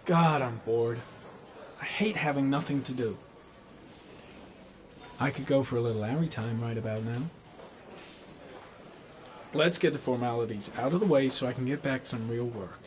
God, I'm bored. I hate having nothing to do. I could go for a little Larry time right about now. Let's get the formalities out of the way so I can get back to some real work.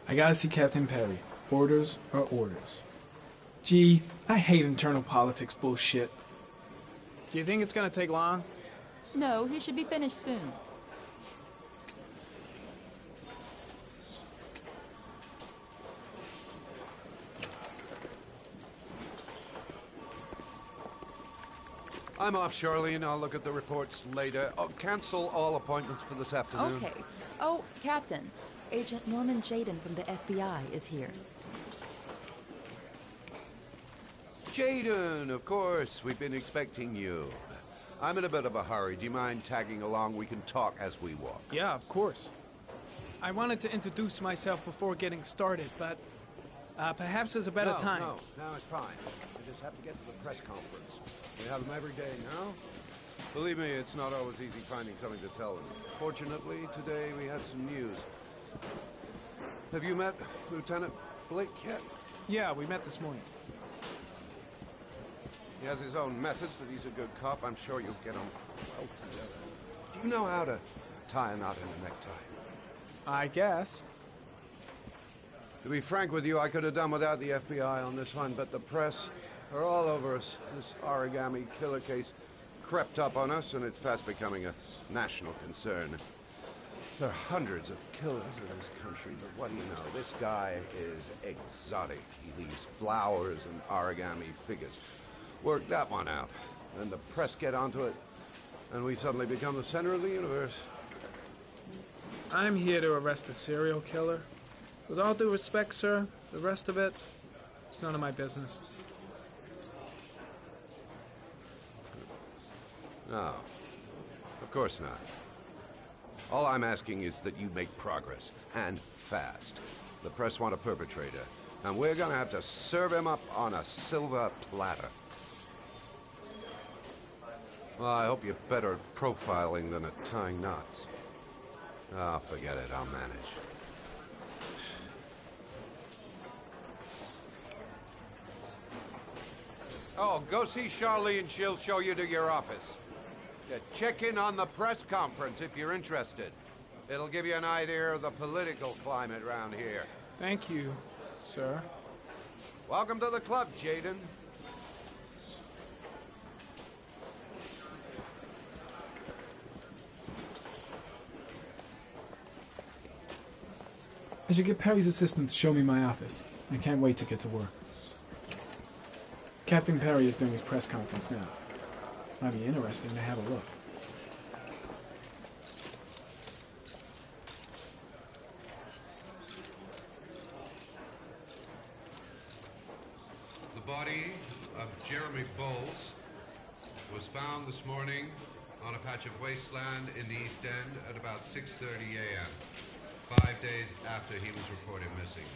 I gotta see Captain Perry. Orders are orders. Gee, I hate internal politics bullshit. Do you think it's gonna take long? No, he should be finished soon. I'm off, Charlene. I'll look at the reports later. Oh, cancel all appointments for this afternoon. Okay. Oh, Captain. Agent Norman Jayden from the FBI is here. Jayden, of course. We've been expecting you. I'm in a bit of a hurry. Do you mind tagging along? We can talk as we walk. Yeah, of course. I wanted to introduce myself before getting started, but perhaps there's a better time. No, it's fine. I just have to get to the press conference. We have them every day now. Believe me, it's not always easy finding something to tell them. Fortunately, today we had some news. Have you met Lieutenant Blake yet? Yeah, we met this morning. He has his own methods, but he's a good cop. I'm sure you'll get on well together. Do you know how to tie a knot in a necktie? I guess. To be frank with you, I could have done without the FBI on this one, but the press are all over us. This origami killer case crept up on us, and it's fast becoming a national concern. There are hundreds of killers in this country, but what do you know? This guy is exotic. He leaves flowers and origami figures. Work that one out. Then the press get onto it, and we suddenly become the center of the universe. I'm here to arrest a serial killer. With all due respect, sir, the rest of it, it's none of my business. No, of course not. All I'm asking is that you make progress, and fast. The press want a perpetrator, and we're gonna have to serve him up on a silver platter. Well, I hope you're better at profiling than at tying knots. Oh, forget it, I'll manage. Oh, go see Charlene, she'll show you to your office. Yeah, check in on the press conference if you're interested. It'll give you an idea of the political climate around here. Thank you, sir. Welcome to the club, Jayden. I should get Perry's assistant to show me my office. I can't wait to get to work. Captain Perry is doing his press conference now. Might be interesting to have a look. The body of Jeremy Bowles was found this morning on a patch of wasteland in the East End at about 6:30 a.m., 5 days after he was reported missing.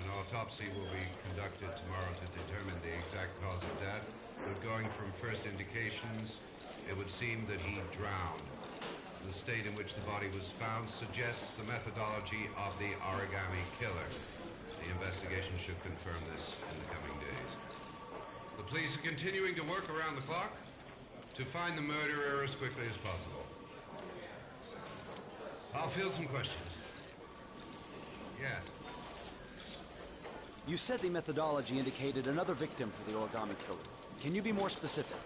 An autopsy will be conducted tomorrow to determine the exact cause of death, but going from first indications, it would seem that he drowned. The state in which the body was found suggests the methodology of the origami killer. The investigation should confirm this in the coming days. The police are continuing to work around the clock to find the murderer as quickly as possible. I'll field some questions. Yes. You said the methodology indicated another victim for the origami killer. Can you be more specific?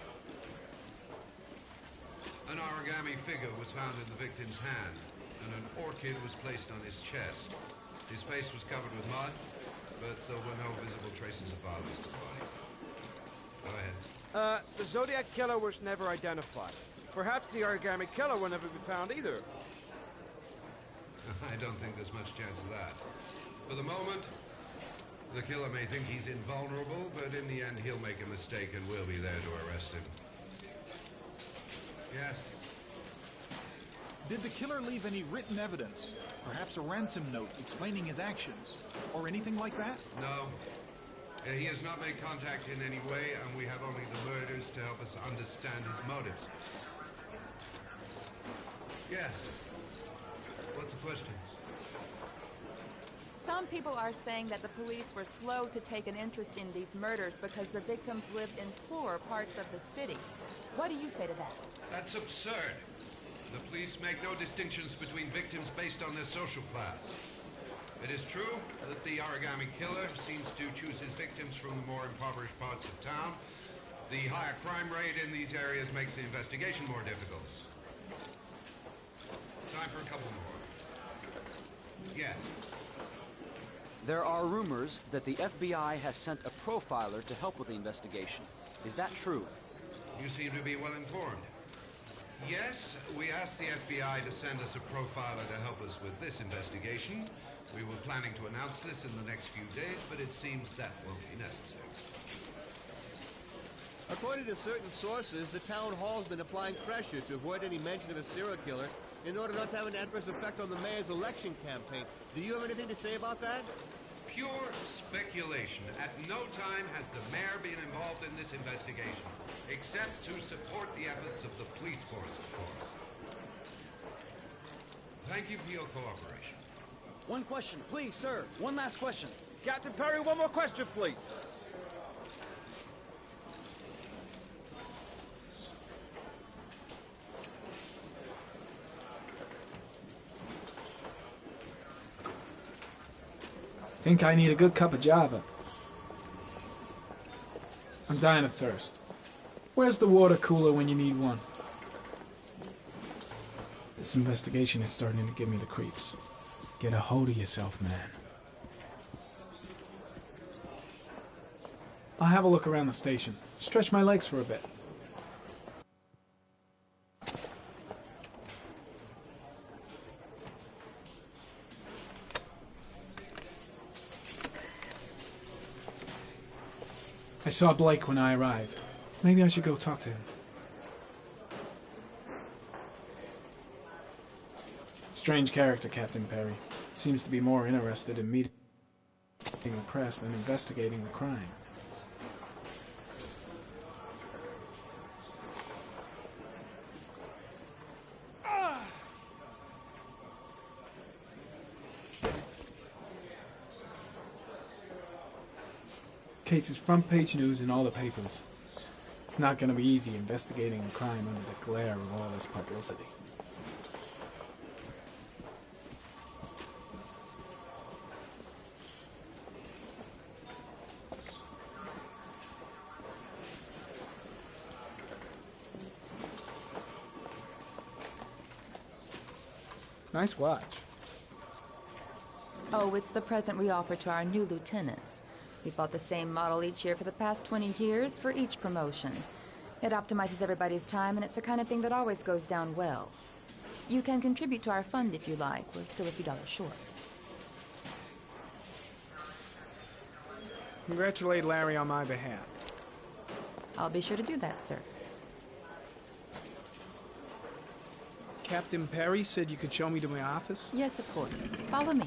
An origami figure was found in the victim's hand, and an orchid was placed on his chest. His face was covered with mud, but there were no visible traces of violence to the body. Go ahead. The Zodiac killer was never identified. Perhaps the origami killer will never be found either. I don't think there's much chance of that. For the moment, the killer may think he's invulnerable, but in the end he'll make a mistake and we'll be there to arrest him. Yes? Did the killer leave any written evidence? Perhaps a ransom note explaining his actions? Or anything like that? No. He has not made contact in any way, and we have only the murders to help us understand his motives. Yes. What's the question? Some people are saying that the police were slow to take an interest in these murders because the victims lived in poorer parts of the city. What do you say to that? That's absurd. The police make no distinctions between victims based on their social class. It is true that the origami killer seems to choose his victims from the more impoverished parts of town. The higher crime rate in these areas makes the investigation more difficult. Time for a couple more. Yes. There are rumors that the FBI has sent a profiler to help with the investigation. Is that true? You seem to be well informed. Yes, we asked the FBI to send us a profiler to help us with this investigation. We were planning to announce this in the next few days, but it seems that won't be necessary. According to certain sources, the town hall's been applying pressure to avoid any mention of a serial killer in order not to have an adverse effect on the mayor's election campaign. Do you have anything to say about that? Pure speculation. At no time has the mayor been involved in this investigation, except to support the efforts of the police force, of course. Thank you for your cooperation. One question, please, sir. One last question. Captain Perry, one more question, please. Think I need a good cup of Java. I'm dying of thirst. Where's the water cooler when you need one? This investigation is starting to give me the creeps. Get a hold of yourself, man. I'll have a look around the station. Stretch my legs for a bit. I saw Blake when I arrived. Maybe I should go talk to him. Strange character, Captain Perry. Seems to be more interested in meeting the press than investigating the crime. Case is front page news in all the papers. It's not going to be easy investigating a crime under the glare of all this publicity. Nice watch. Oh, it's the present we offer to our new lieutenants. We bought the same model each year for the past 20 years for each promotion. It optimizes everybody's time, and it's the kind of thing that always goes down well. You can contribute to our fund if you like. We're still a few dollars short. Congratulate Larry on my behalf. I'll be sure to do that, sir. Captain Perry said you could show me to my office? Yes, of course. Follow me.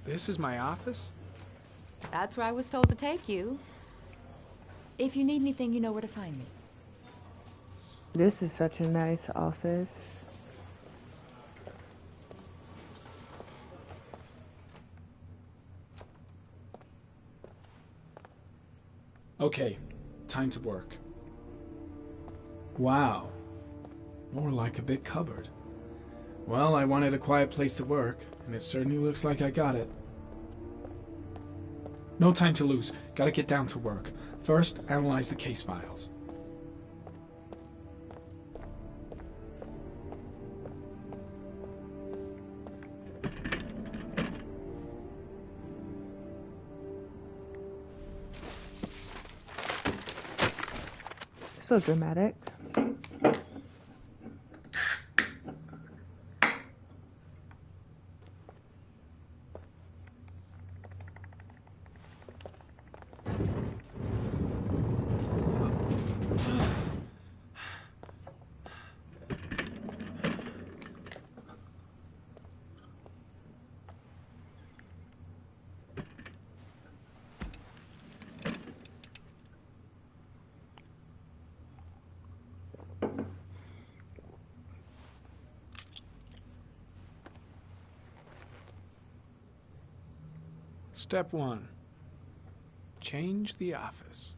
This is my office? That's where I was told to take you. If you need anything, you know where to find me. This is such a nice office. Okay, time to work. Wow. More like a big cupboard. Well, I wanted a quiet place to work, and it certainly looks like I got it. No time to lose. Gotta get down to work. First, analyze the case files. So dramatic. Step 1. Change the office.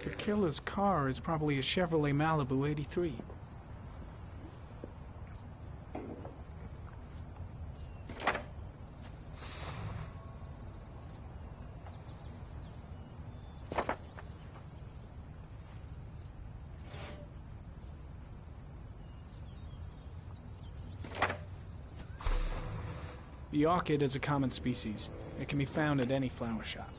The killer's car is probably a Chevrolet Malibu 83. The orchid is a common species. It can be found at any flower shop.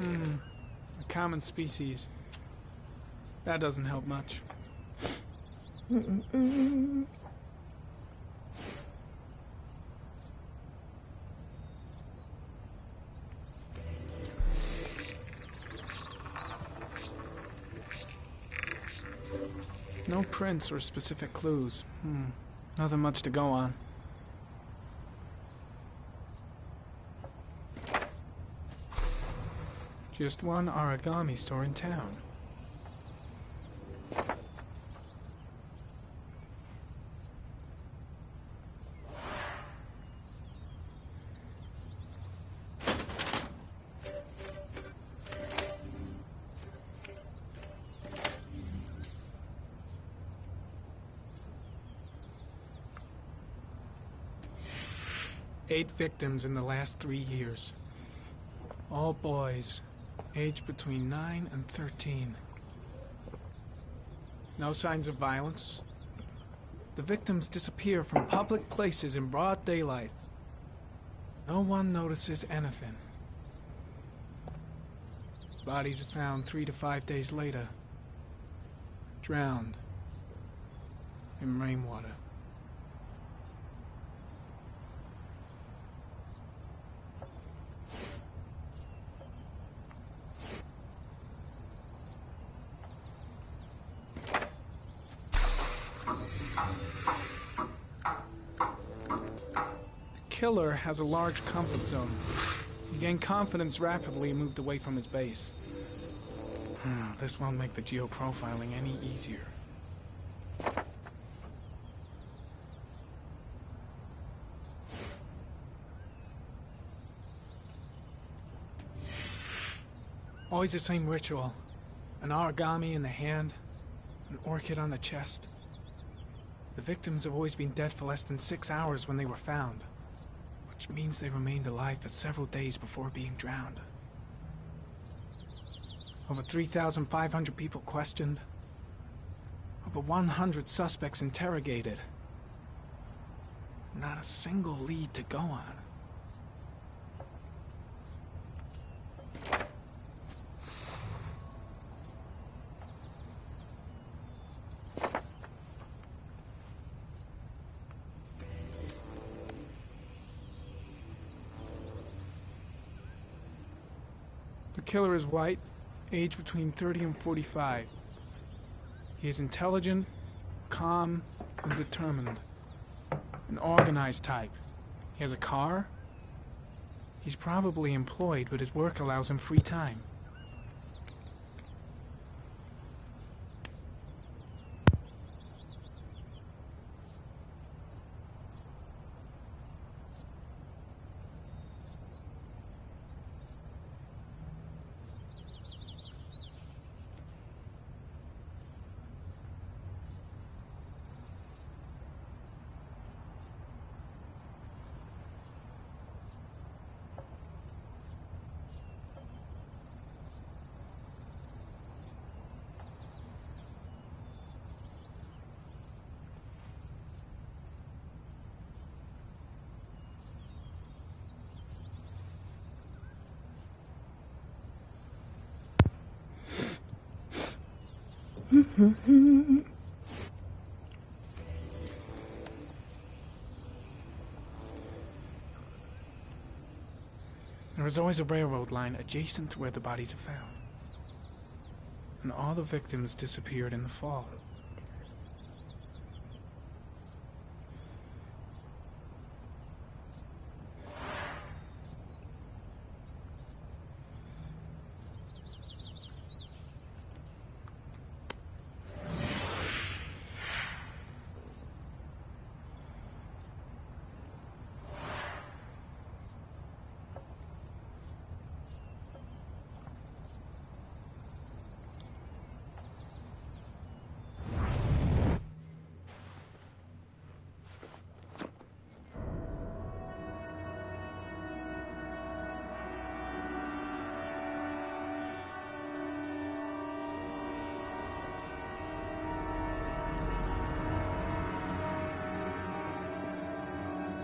A common species. That doesn't help much. No prints or specific clues. Nothing much to go on. Just one origami store in town. Eight victims in the last 3 years. All boys. aged between 9 and 13. No signs of violence. The victims disappear from public places in broad daylight. No one notices anything. Bodies are found 3 to 5 days later, drowned in rainwater. The killer has a large comfort zone. He gained confidence rapidly and moved away from his base. This won't make the geoprofiling any easier. Always the same ritual. An origami in the hand, an orchid on the chest. The victims have always been dead for less than 6 hours when they were found, which means they remained alive for several days before being drowned. Over 3,500 people questioned. Over 100 suspects interrogated. Not a single lead to go on. The killer is white, aged between 30 and 45. He is intelligent, calm, and determined. An organized type. He has a car. He's probably employed, but his work allows him free time. There is always a railroad line adjacent to where the bodies are found. And all the victims disappeared in the fall.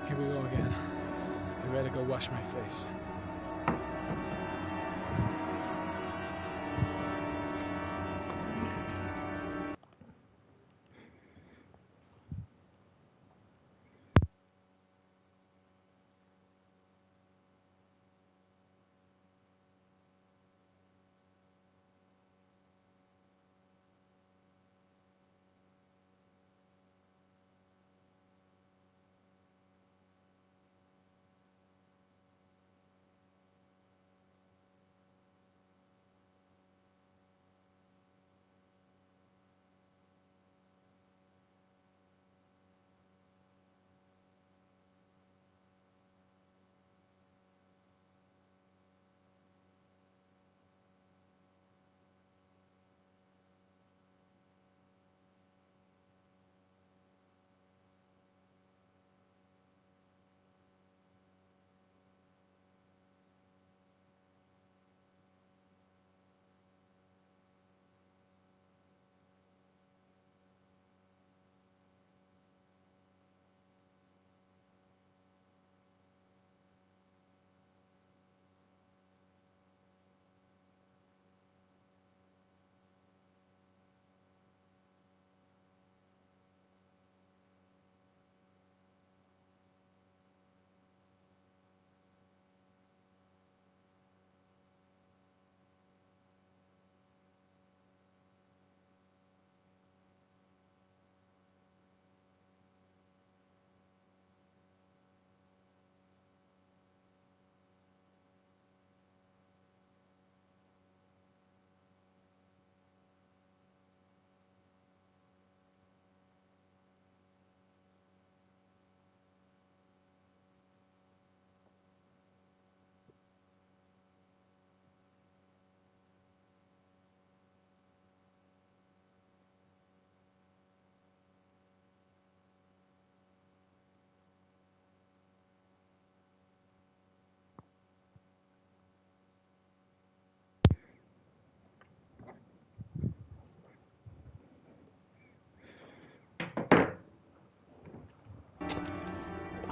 Here we go again. I better go wash my face.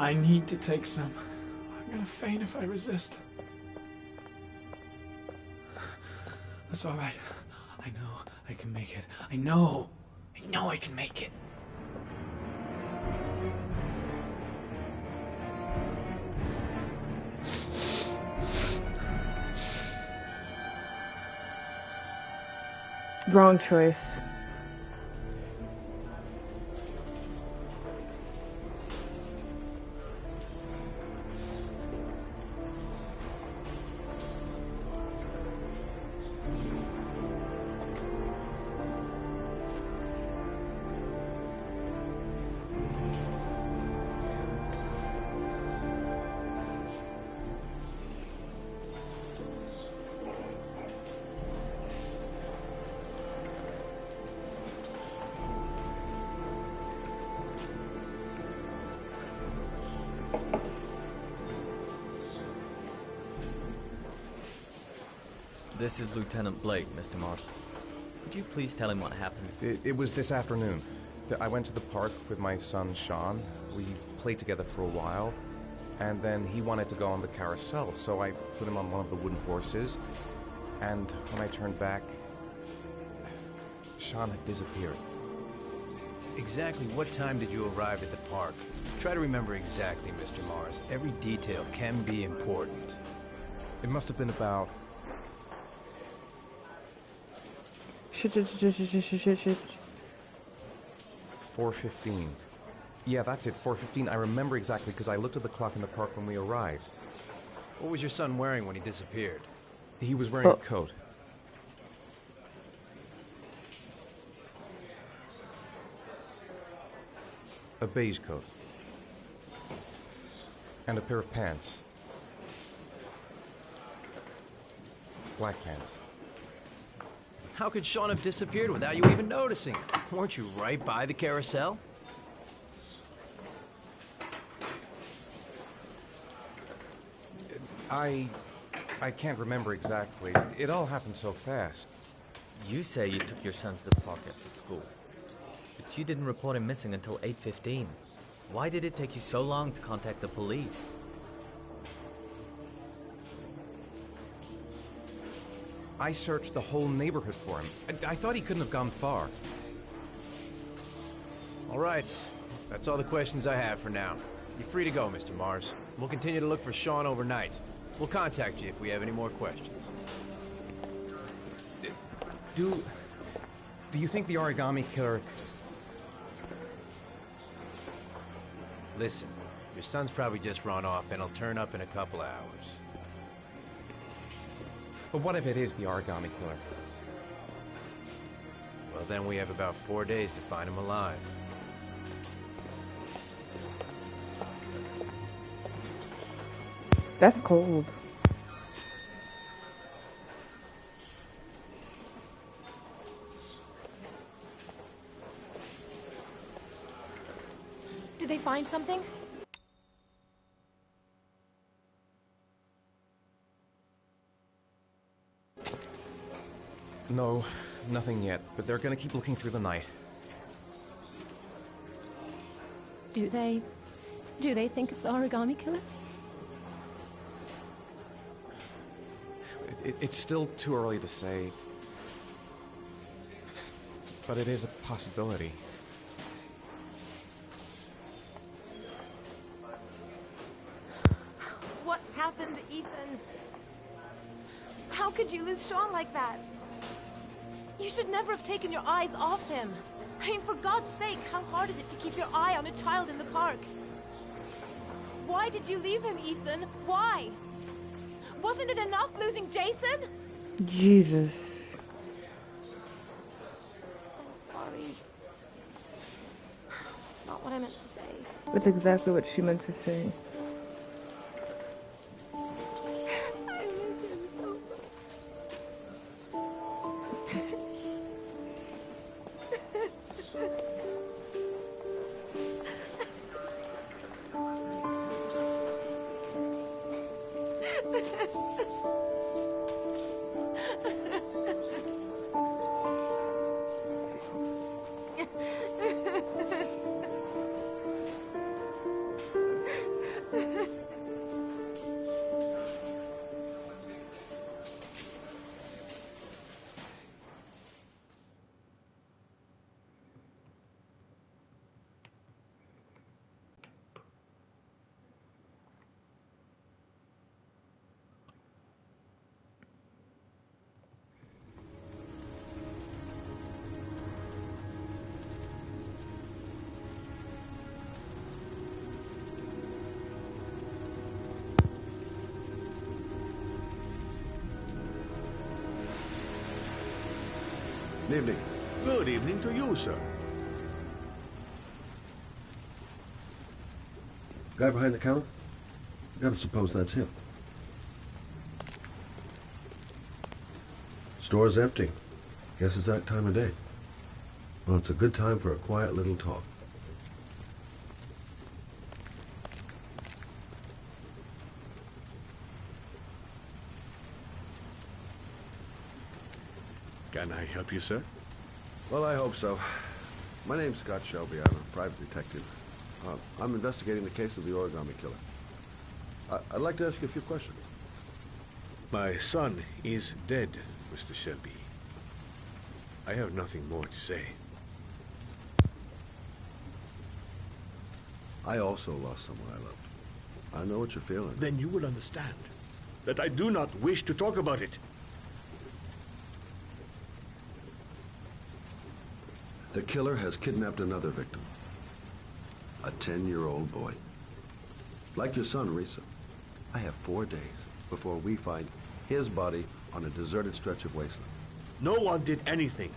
I need to take some. I'm gonna faint if I resist. That's all right. I know I can make it. I know I can make it. Wrong choice. This is Lieutenant Blake, Mr. Mars. Could you please tell him what happened? It was this afternoon. I went to the park with my son, Sean. We played together for a while, and then he wanted to go on the carousel, so I put him on one of the wooden horses, and when I turned back, Sean had disappeared. Exactly what time did you arrive at the park? Try to remember exactly, Mr. Mars. Every detail can be important. It must have been about... Shit. 4:15. Yeah, that's it, 4:15. I remember exactly because I looked at the clock in the park when we arrived. What was your son wearing when he disappeared? He was wearing a coat. A beige coat. And a pair of pants. Black pants. How could Sean have disappeared without you even noticing? Weren't you right by the carousel? I can't remember exactly. It all happened so fast. You say you took your son to the park after school, but you didn't report him missing until 8:15. Why did it take you so long to contact the police? I searched the whole neighborhood for him. I thought he couldn't have gone far. All right. That's all the questions I have for now. You're free to go, Mr. Mars. We'll continue to look for Sean overnight. We'll contact you if we have any more questions. Do you think the origami killer... Listen, your son's probably just run off and he'll turn up in a couple hours. But what if it is the origami killer? Well, then we have about 4 days to find him alive. That's cold. Did they find something? No, nothing yet, but they're gonna keep looking through the night. Do they think it's the origami killer? It's still too early to say, but it is a possibility. What happened, Ethan? How could you lose Sean like that? You should never have taken your eyes off him. I mean, for God's sake, how hard is it to keep your eye on a child in the park? Why did you leave him, Ethan? Why? Wasn't it enough losing Jason? Jesus. I'm sorry. It's not what I meant to say. That's exactly what she meant to say. I miss him so much. Good evening. Good evening to you, sir. Guy behind the counter? Gotta suppose that's him. Store's empty. Guess it's that time of day. Well, it's a good time for a quiet little talk. Can I help you, sir? Well, I hope so. My name's Scott Shelby. I'm a private detective. I'm investigating the case of the origami killer. I'd like to ask you a few questions. My son is dead, Mr. Shelby. I have nothing more to say. I also lost someone I loved. I know what you're feeling. Then you will understand that I do not wish to talk about it. The killer has kidnapped another victim. A 10-year-old boy. Like your son, Risa. I have 4 days before we find his body on a deserted stretch of wasteland. No one did anything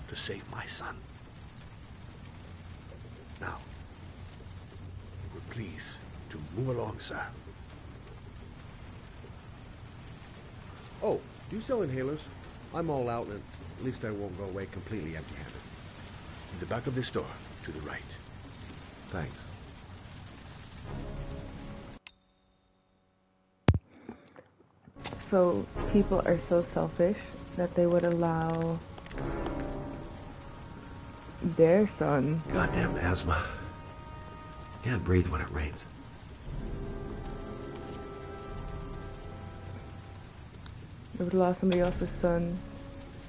to save my son. Now, please, to move along, sir. Oh, do you sell inhalers? I'm all out, and at least I won't go away completely empty-handed. In the back of the store, to the right. Thanks. So people are so selfish that they would allow their son. Goddamn asthma. Can't breathe when it rains. They would allow somebody else's son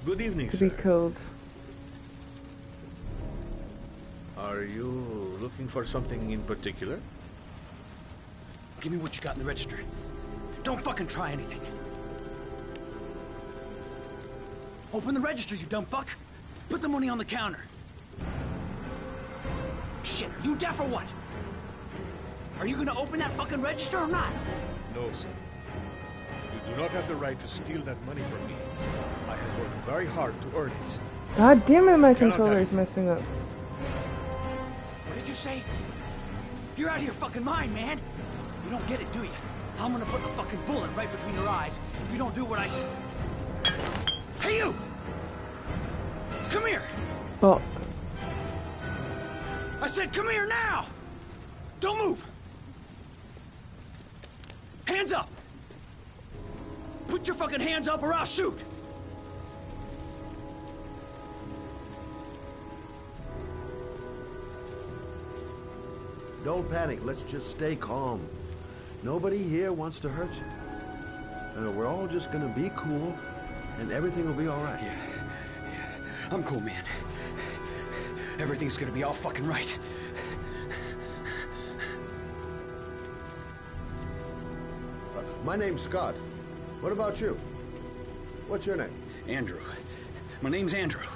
Good evening, to sir. be killed. Are you looking for something in particular? Give me what you got in the register. Don't fucking try anything. Open the register, you dumb fuck. Put the money on the counter. Shit, are you deaf or what? Are you gonna open that fucking register or not? No, sir. You do not have the right to steal that money from me. I have worked very hard to earn it. God damn it, my Cannot controller have is messing up. What did you say? You're out of your fucking mind, man. You don't get it, do you? I'm gonna put a fucking bullet right between your eyes if you don't do what I say. Hey, you! Come here! Oh. I said come here now! Don't move! Hands up! Put your fucking hands up or I'll shoot! Don't panic. Let's just stay calm. Nobody here wants to hurt you. We're all just gonna be cool, and everything will be all right. Yeah. I'm cool, man. Everything's gonna be all fucking right. My name's Scott. What about you? What's your name? Andrew. My name's Andrew.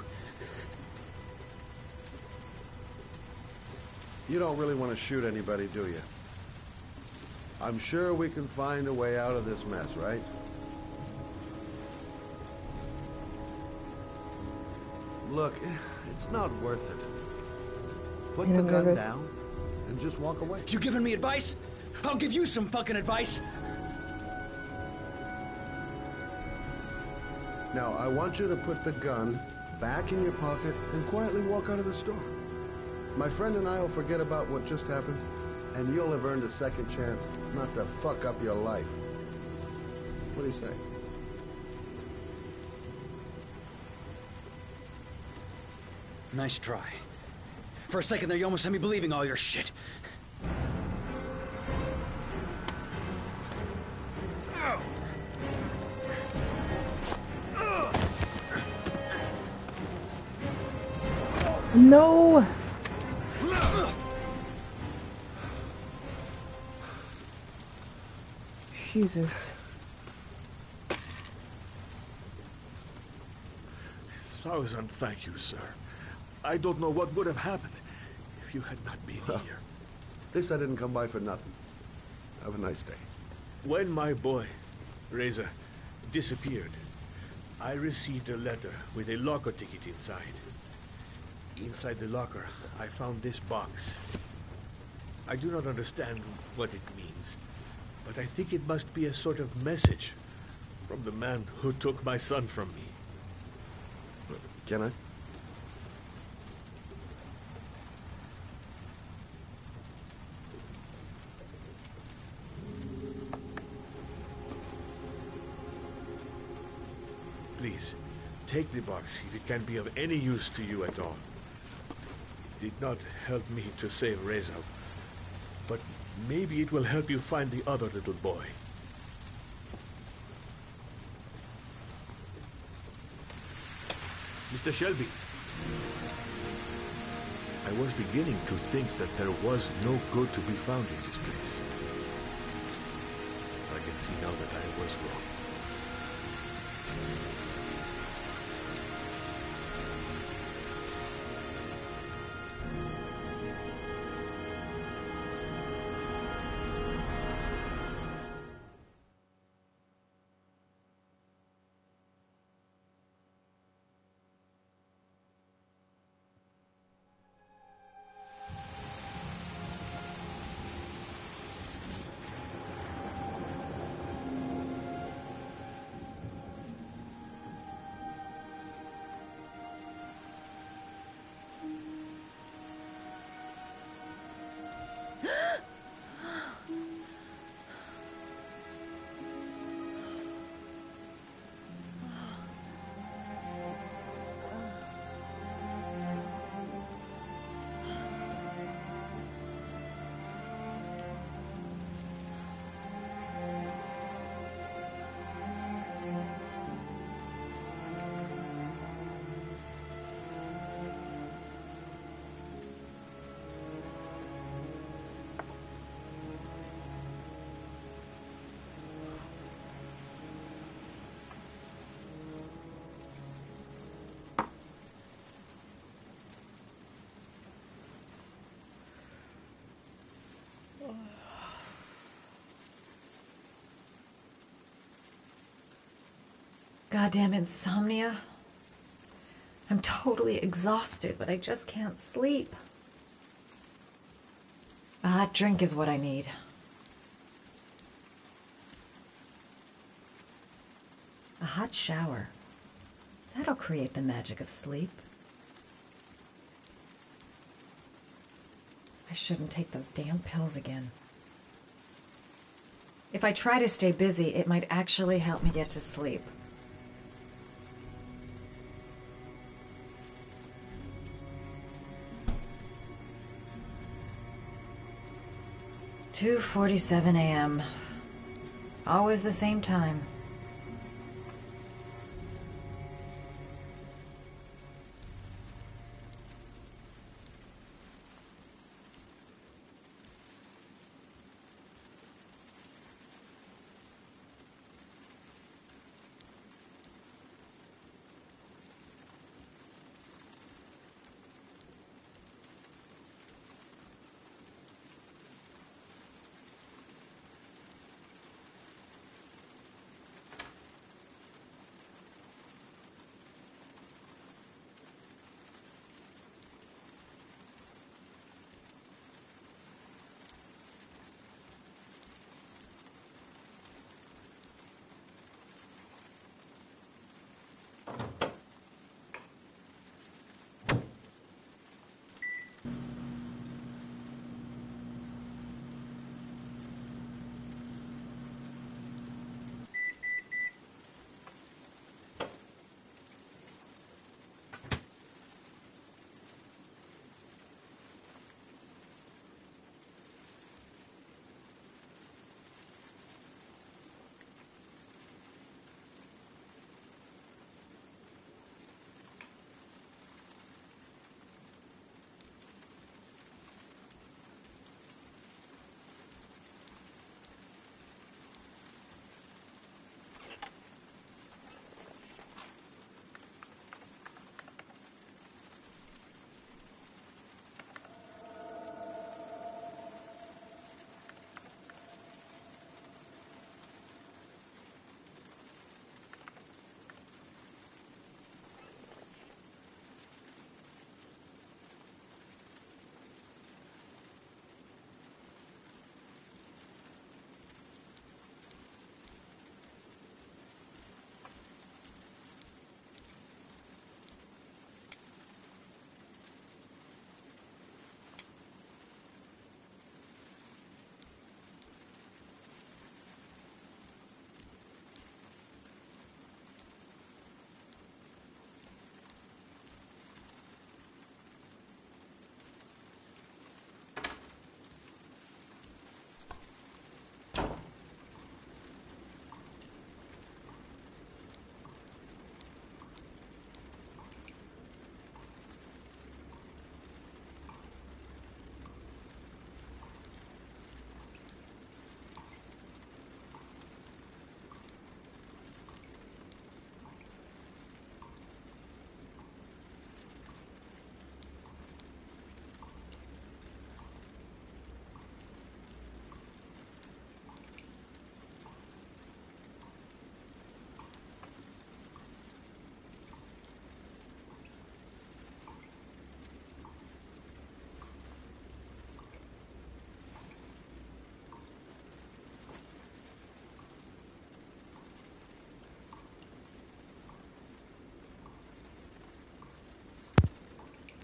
You don't really want to shoot anybody, do you? I'm sure we can find a way out of this mess, right? Look, it's not worth it. Put the gun down and just walk away. You giving me advice? I'll give you some fucking advice. Now, I want you to put the gun back in your pocket and quietly walk out of the store. My friend and I will forget about what just happened, and you'll have earned a second chance not to fuck up your life. What do you say? Nice try. For a second there, you almost had me believing all your shit. No! Jesus. Thousand thank you, sir. I don't know what would have happened if you had not been here. At least I didn't come by for nothing. Have a nice day. When my boy, Reza, disappeared, I received a letter with a locker ticket inside. Inside the locker, I found this box. I do not understand what it means, but I think it must be a sort of message from the man who took my son from me. Can I? Please, take the box if it can be of any use to you at all. It did not help me to save Reza, but maybe it will help you find the other little boy. Mr. Shelby, I was beginning to think that there was no good to be found in this place. I can see now that I was wrong. Goddamn insomnia. I'm totally exhausted, but I just can't sleep. A hot drink is what I need. A hot shower. That'll create the magic of sleep. I shouldn't take those damn pills again. If I try to stay busy, it might actually help me get to sleep. "2:47 a.m. Always the same time.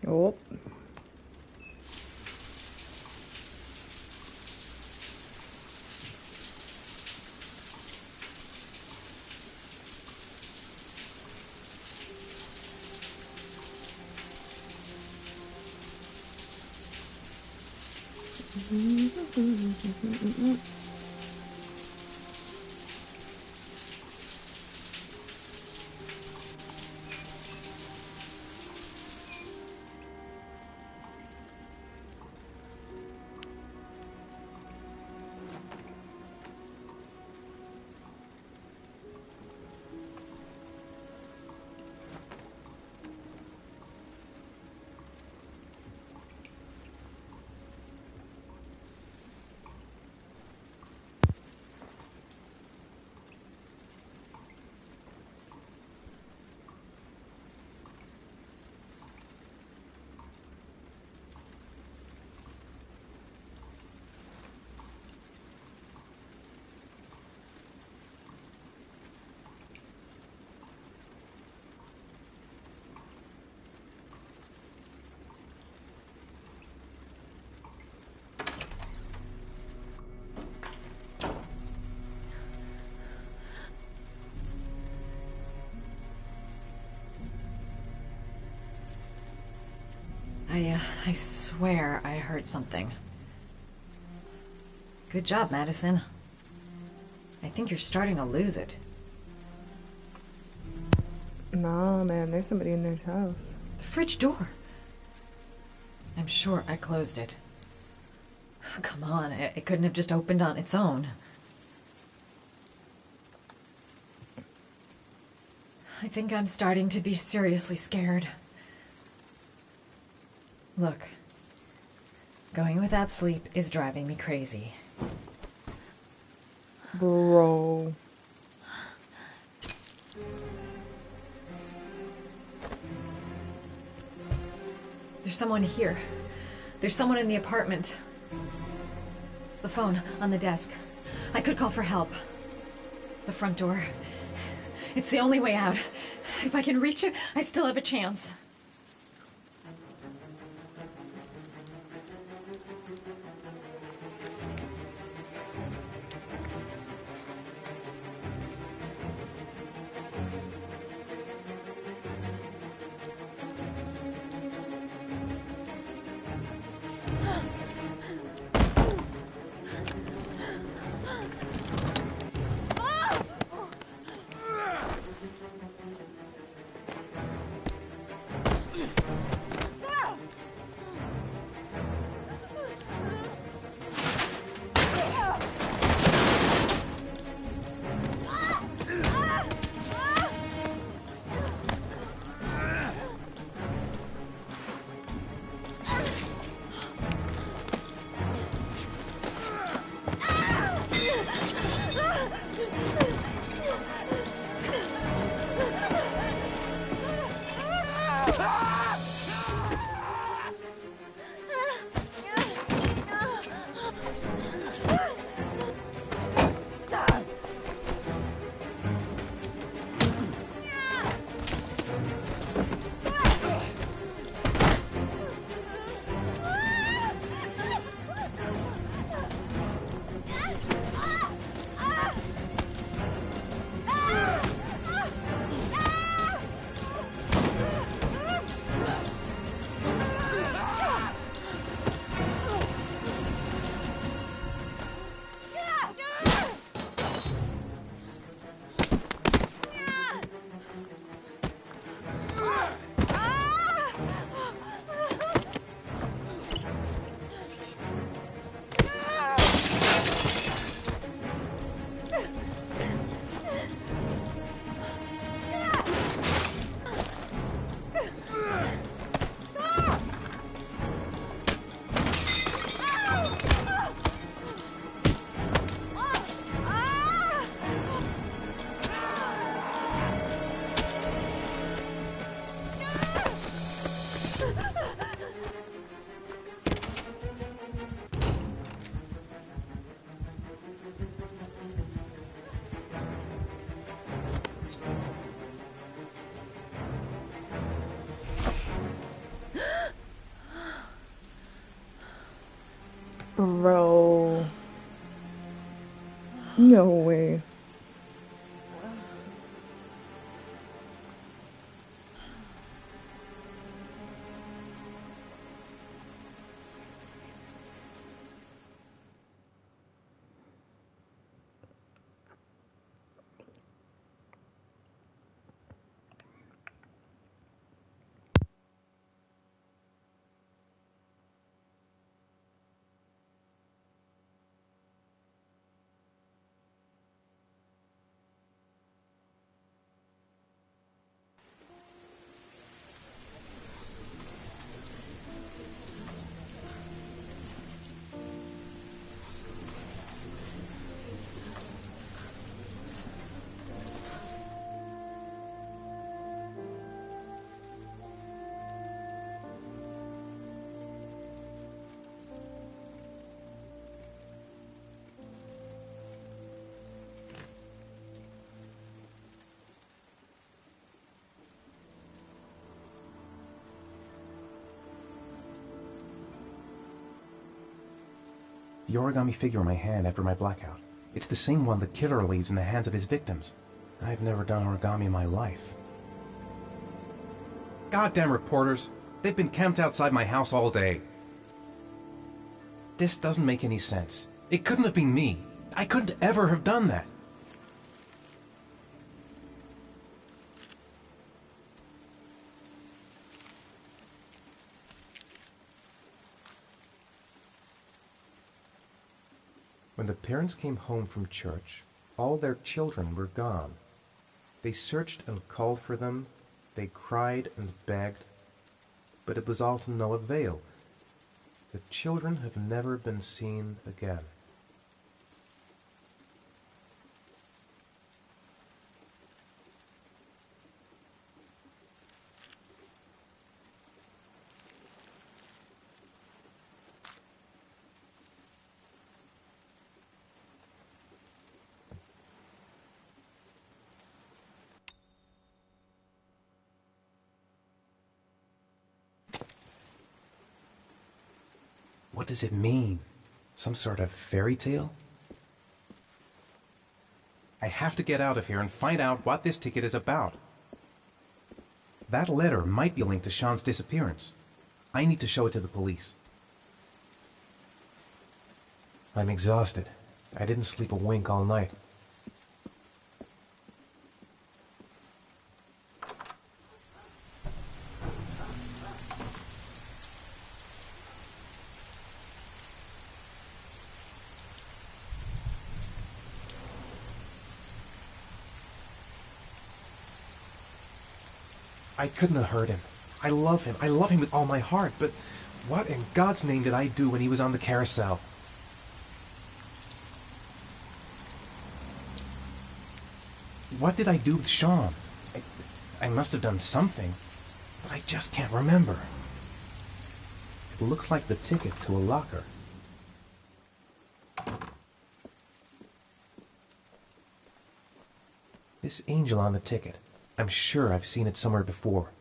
Oh. I swear I heard something. Good job, Madison. I think you're starting to lose it. Nah, man, there's somebody in their house. The fridge door. I'm sure I closed it. Come on, it couldn't have just opened on its own. I think I'm starting to be seriously scared. Look, going without sleep is driving me crazy. Bro. There's someone here. There's someone in the apartment. The phone on the desk. I could call for help. The front door. It's the only way out. If I can reach it, I still have a chance. Bro. No way. The origami figure in my hand after my blackout. It's the same one the killer leaves in the hands of his victims. I've never done origami in my life. Goddamn reporters! They've been camped outside my house all day. This doesn't make any sense. It couldn't have been me. I couldn't ever have done that. When the parents came home from church, all their children were gone. They searched and called for them, they cried and begged, but it was all to no avail. The children have never been seen again. What does it mean? Some sort of fairy tale? I have to get out of here and find out what this ticket is about. That letter might be linked to Sean's disappearance. I need to show it to the police. I'm exhausted. I didn't sleep a wink all night. I couldn't have hurt him. I love him. I love him with all my heart, but what in God's name did I do when he was on the carousel? What did I do with Sean? I must have done something, but I just can't remember. It looks like the ticket to a locker. This angel on the ticket. I'm sure I've seen it somewhere before.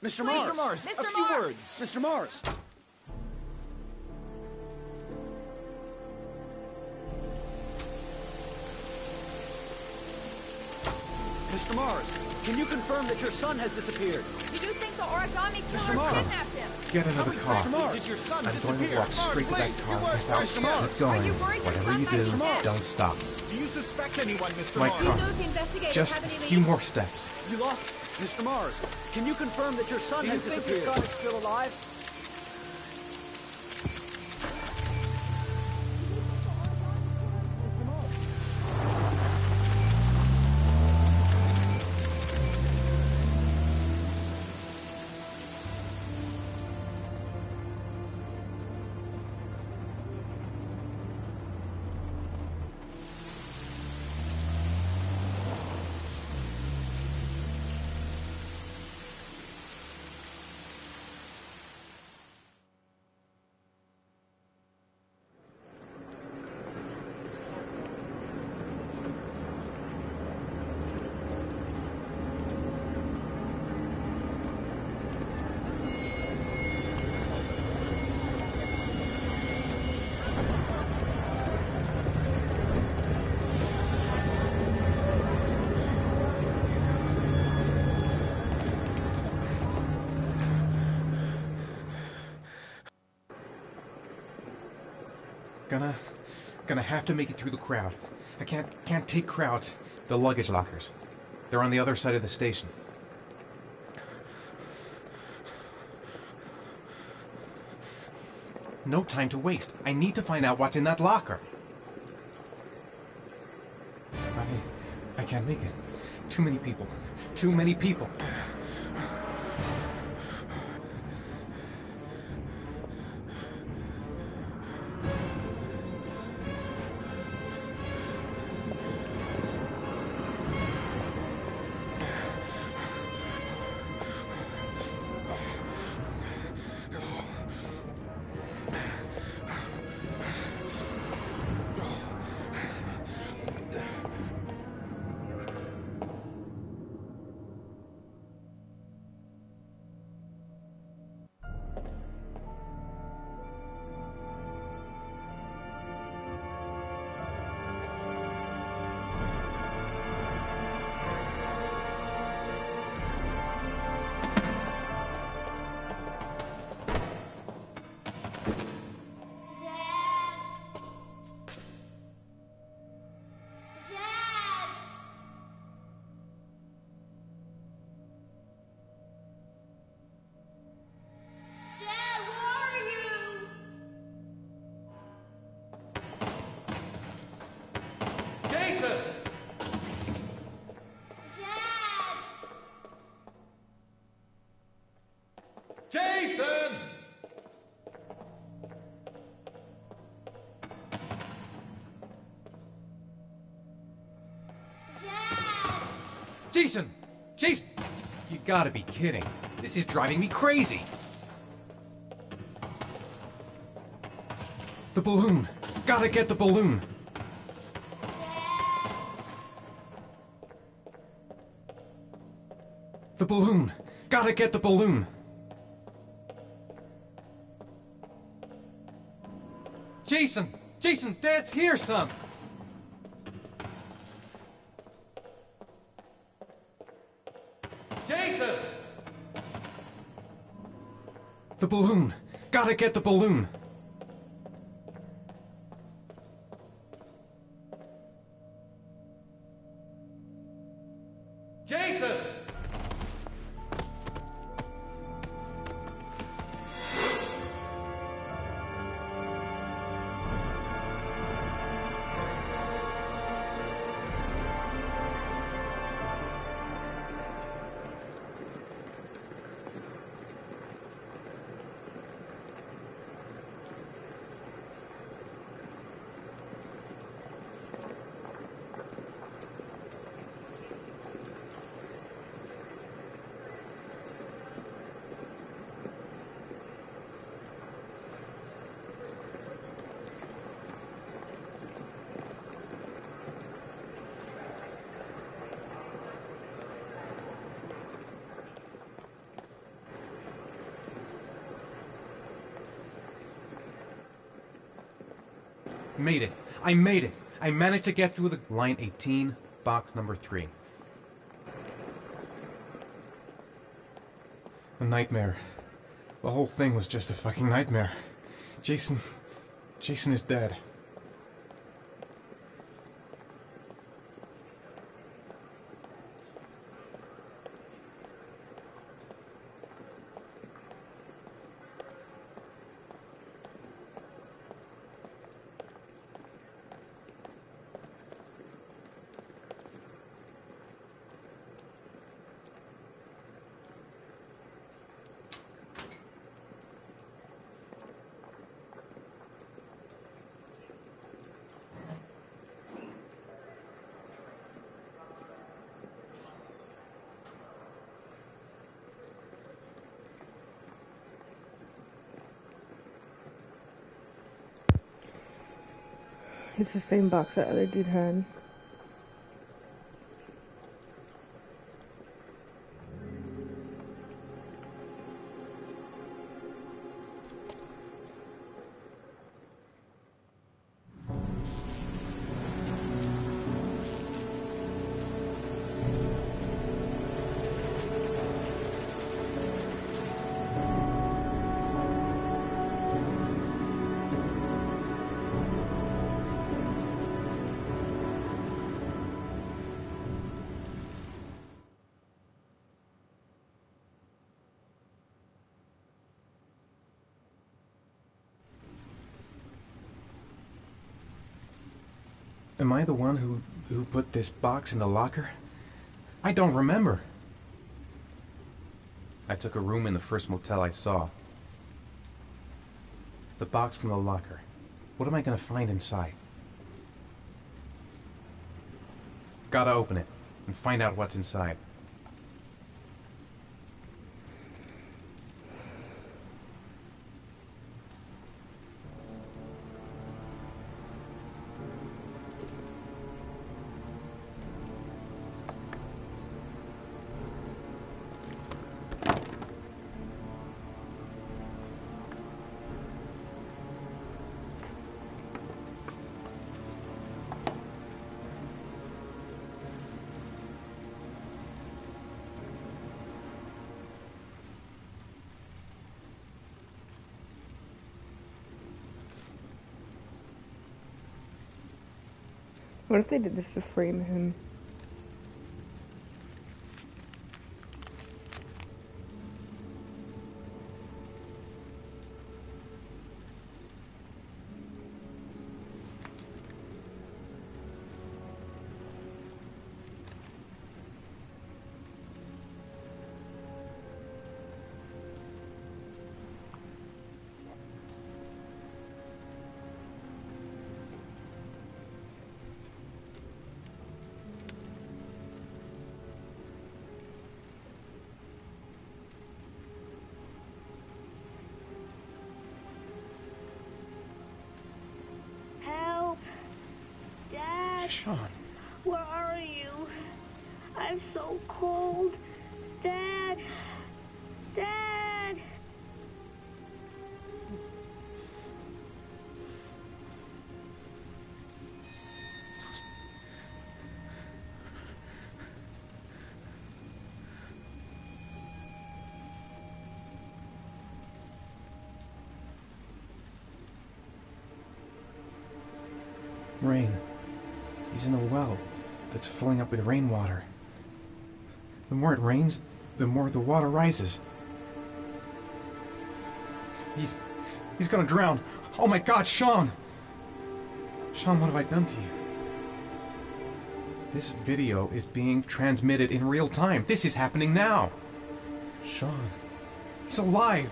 Mr. Mars! Mr. Mars! A few words! Mr. Mars! Mr. Mars, can you confirm that your son has disappeared? You do think the origami Mr. killer Mars. kidnapped him? Get another car. Mr. Mars, did your son I'm going to walk straight to that car without Mr. Mars. keep going. Are you worried your Whatever son you might do, be dead? don't stop. Do you suspect anyone, Mr. My Mars? car. Do you know if the investigators Just have a any few leads? more steps. You lost Mr. Mars, can you confirm that your son has disappeared? Do you think your son is still alive? Gonna have to make it through the crowd. I can't take crowds. The luggage lockers. They're on the other side of the station. No time to waste. I need to find out what's in that locker. I can't make it. Too many people. Too many people. Jason! Jason! Jason! You gotta be kidding. This is driving me crazy. The balloon! Gotta get the balloon! The balloon! Gotta get the balloon! Jason! Jason, Dad's here, son! Jason! The balloon! Gotta get the balloon! Jason! Made it. I made it. I managed to get through the line 18, box number 3. A nightmare. The whole thing was just a fucking nightmare. Jason is dead. It's the same box that other dude had. Am I the one who put this box in the locker? I don't remember. I took a room in the first motel I saw. The box from the locker. What am I gonna find inside? Gotta open it and find out what's inside. What if they did this to frame him? Sean. Where are you? I'm so cold. Dad! Dad! Rain. He's in a well that's filling up with rainwater. The more it rains, the more the water rises. He's gonna drown. Oh my God, Sean! Sean, what have I done to you? This video is being transmitted in real time. This is happening now. Sean, he's alive.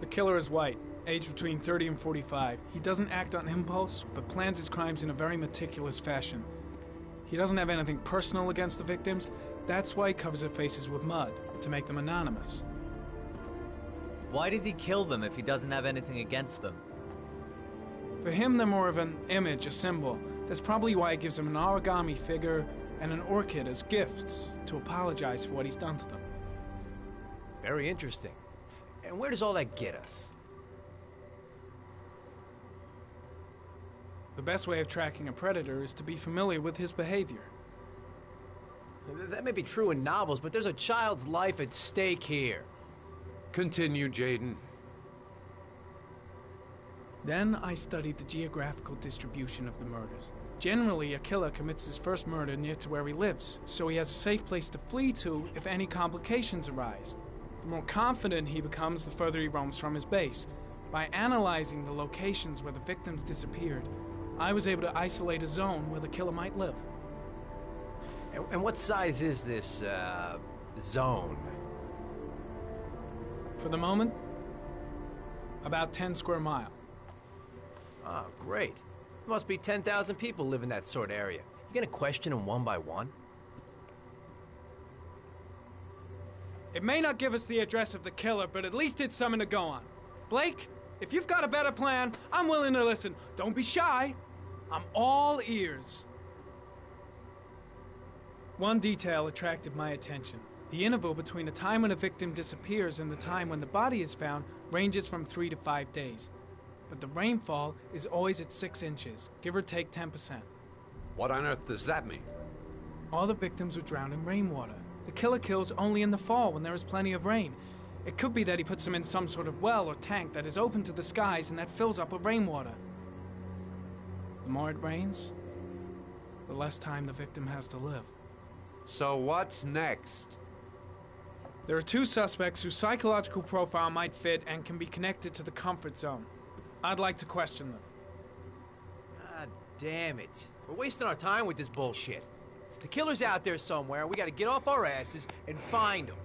The killer is white, aged between 30 and 45. He doesn't act on impulse, but plans his crimes in a very meticulous fashion. He doesn't have anything personal against the victims. That's why he covers their faces with mud, to make them anonymous. Why does he kill them if he doesn't have anything against them? For him, they're more of an image, a symbol. That's probably why he gives them an origami figure and an orchid as gifts to apologize for what he's done to them. Very interesting. And where does all that get us? The best way of tracking a predator is to be familiar with his behavior. That may be true in novels, but there's a child's life at stake here. Continue, Jayden. Then I studied the geographical distribution of the murders. Generally, a killer commits his first murder near to where he lives, so he has a safe place to flee to if any complications arise. The more confident he becomes, the further he roams from his base. By analyzing the locations where the victims disappeared, I was able to isolate a zone where the killer might live. And what size is this, zone? For the moment, about 10 square miles. Oh, great. There must be 10,000 people live in that sort of area. You gonna question them one by one? It may not give us the address of the killer, but at least it's something to go on. Blake, if you've got a better plan, I'm willing to listen. Don't be shy. I'm all ears. One detail attracted my attention. The interval between the time when a victim disappears and the time when the body is found ranges from 3 to 5 days. But the rainfall is always at 6 inches, give or take 10%. What on earth does that mean? All the victims were drowned in rainwater. The killer kills only in the fall when there is plenty of rain. It could be that he puts them in some sort of well or tank that is open to the skies and that fills up with rainwater. The more it rains, the less time the victim has to live. So what's next? There are 2 suspects whose psychological profile might fit and can be connected to the comfort zone. I'd like to question them. God damn it. We're wasting our time with this bullshit. The killer's out there somewhere, and we gotta get off our asses and find him.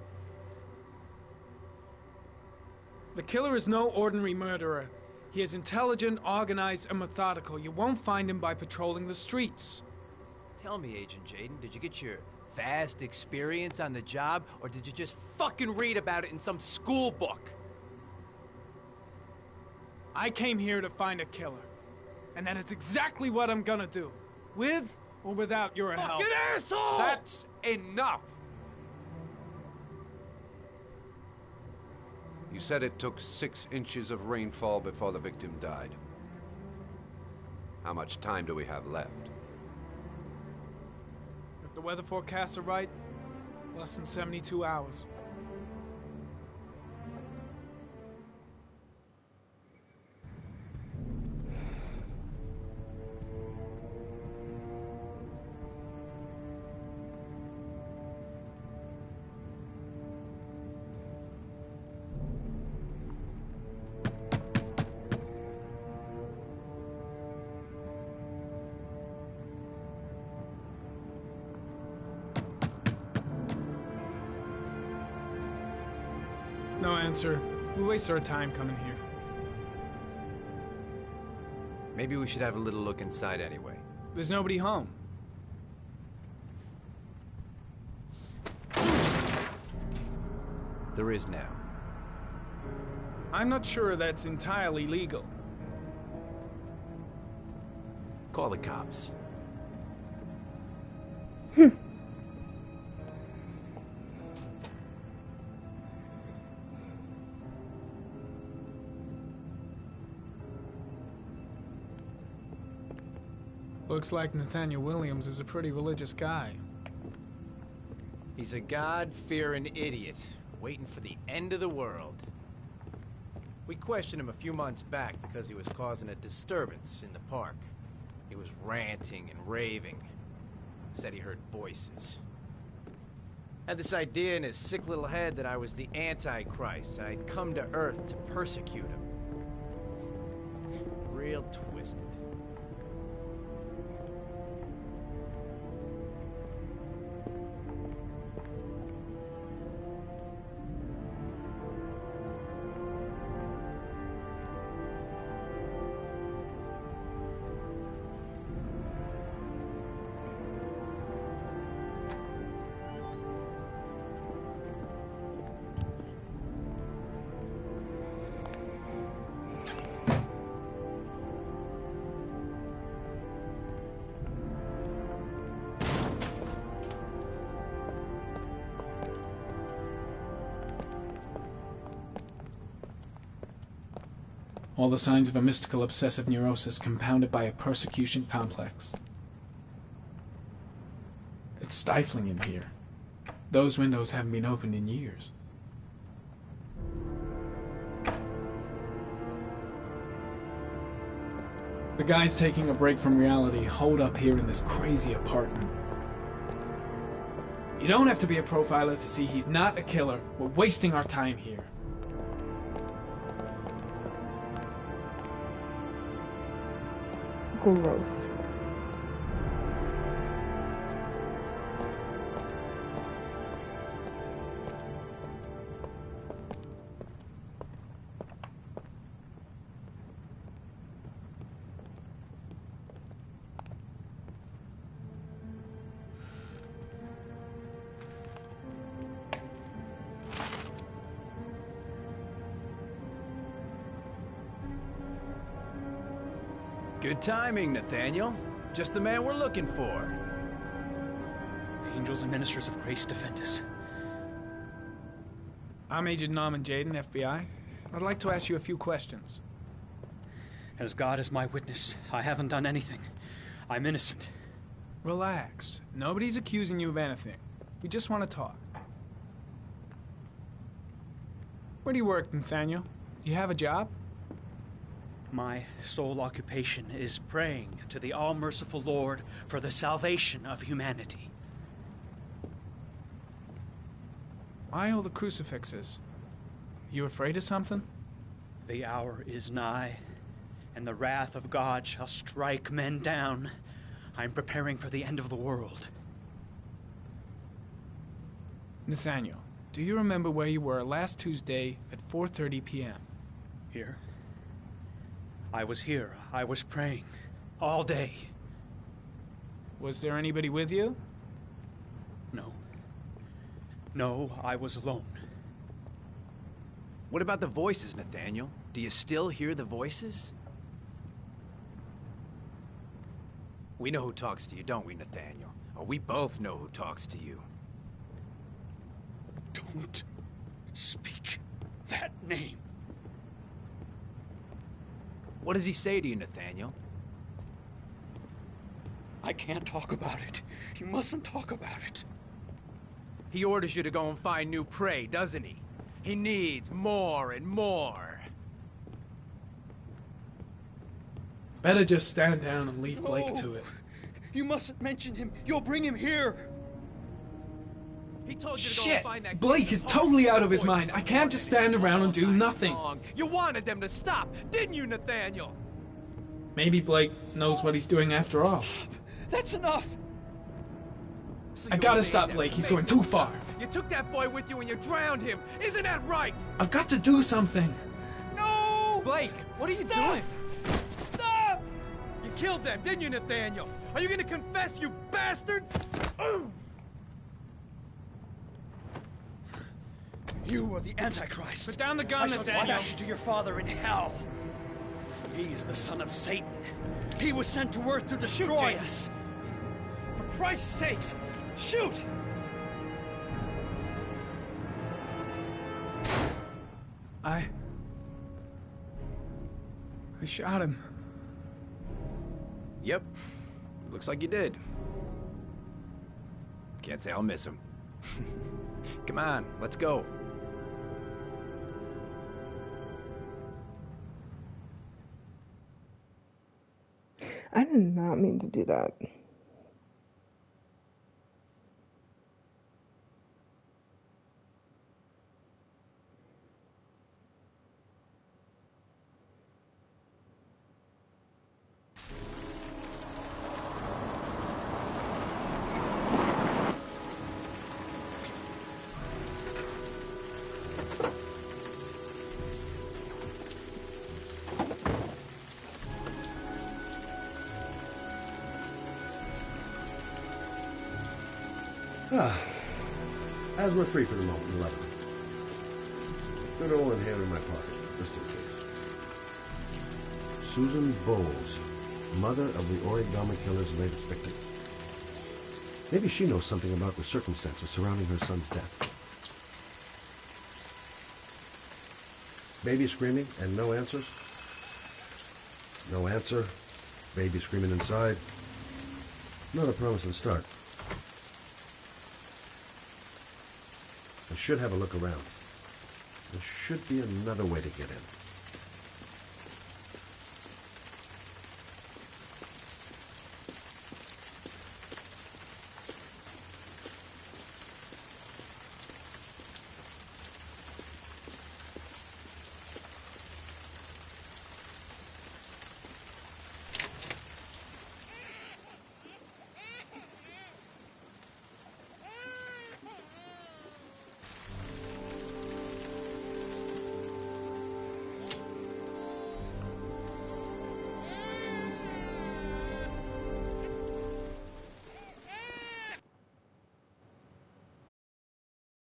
The killer is no ordinary murderer. He is intelligent, organized, and methodical. You won't find him by patrolling the streets. Tell me, Agent Jayden, did you get your vast experience on the job, or did you just fucking read about it in some school book? I came here to find a killer. And that is exactly what I'm gonna do. With or without your help. Fucking asshole! That's enough! You said it took 6 inches of rainfall before the victim died. How much time do we have left? If the weather forecasts are right, less than 72 hours. No answer. We waste our time coming here. Maybe we should have a little look inside anyway. There's nobody home. There is now. I'm not sure that's entirely legal. Call the cops. Looks like Nathaniel Williams is a pretty religious guy. He's a God-fearing idiot, waiting for the end of the world. We questioned him a few months back because he was causing a disturbance in the park. He was ranting and raving. Said he heard voices. Had this idea in his sick little head that I was the Antichrist. I'd come to Earth to persecute him. Real twisted. All the signs of a mystical obsessive neurosis compounded by a persecution complex. It's stifling in here. Those windows haven't been opened in years. The guy's taking a break from reality, holed up here in this crazy apartment. You don't have to be a profiler to see he's not a killer. We're wasting our time here. Gross. Good timing, Nathaniel. Just the man we're looking for. Angels and ministers of grace defend us. I'm Agent Norman Jayden, FBI. I'd like to ask you a few questions. As God is my witness, I haven't done anything. I'm innocent. Relax. Nobody's accusing you of anything. We just want to talk. Where do you work, Nathaniel? You have a job? My sole occupation is praying to the all-merciful Lord for the salvation of humanity. Why all the crucifixes? You afraid of something? The hour is nigh, and the wrath of God shall strike men down. I'm preparing for the end of the world. Nathaniel, do you remember where you were last Tuesday at 4:30 p.m.? Here? I was here. I was praying. All day. Was there anybody with you? No. No, I was alone. What about the voices, Nathaniel? Do you still hear the voices? We know who talks to you, don't we, Nathaniel? Or we both know who talks to you. Don't speak that name. What does he say to you, Nathaniel? I can't talk about it. You mustn't talk about it. He orders you to go and find new prey, doesn't he? He needs more and more. Better just stand down and leave Blake to it. You mustn't mention him. You'll bring him here. He told you to go Shit! and find that Blake is totally out of his mind. I can't just stand around and do nothing. You wanted them to stop, didn't you, Nathaniel? Maybe Blake knows what he's doing after all. That's enough. So I gotta stop Blake. He's going too far. You took that boy with you and you drowned him. Isn't that right? I've got to do something. No! Blake, what are you doing? Stop! You killed them, didn't you, Nathaniel? Are you gonna confess, you bastard? You are the Antichrist. Put down the I gun, shall Nathaniel. dispatch you to your father in hell. He is the son of Satan. He was sent to earth to destroy us. For Christ's sakes, shoot! I shot him. Yep. Looks like you did. Can't say I'll miss him. Come on, let's go. I did not mean to do that. Asthma-free for the moment, 11. Good old inhaler in my pocket, just in case. Susan Bowles, mother of the origami killer's latest victim. Maybe she knows something about the circumstances surrounding her son's death. Baby screaming and no answers? No answer. Baby screaming inside. Not a promising start. I should have a look around. There should be another way to get in.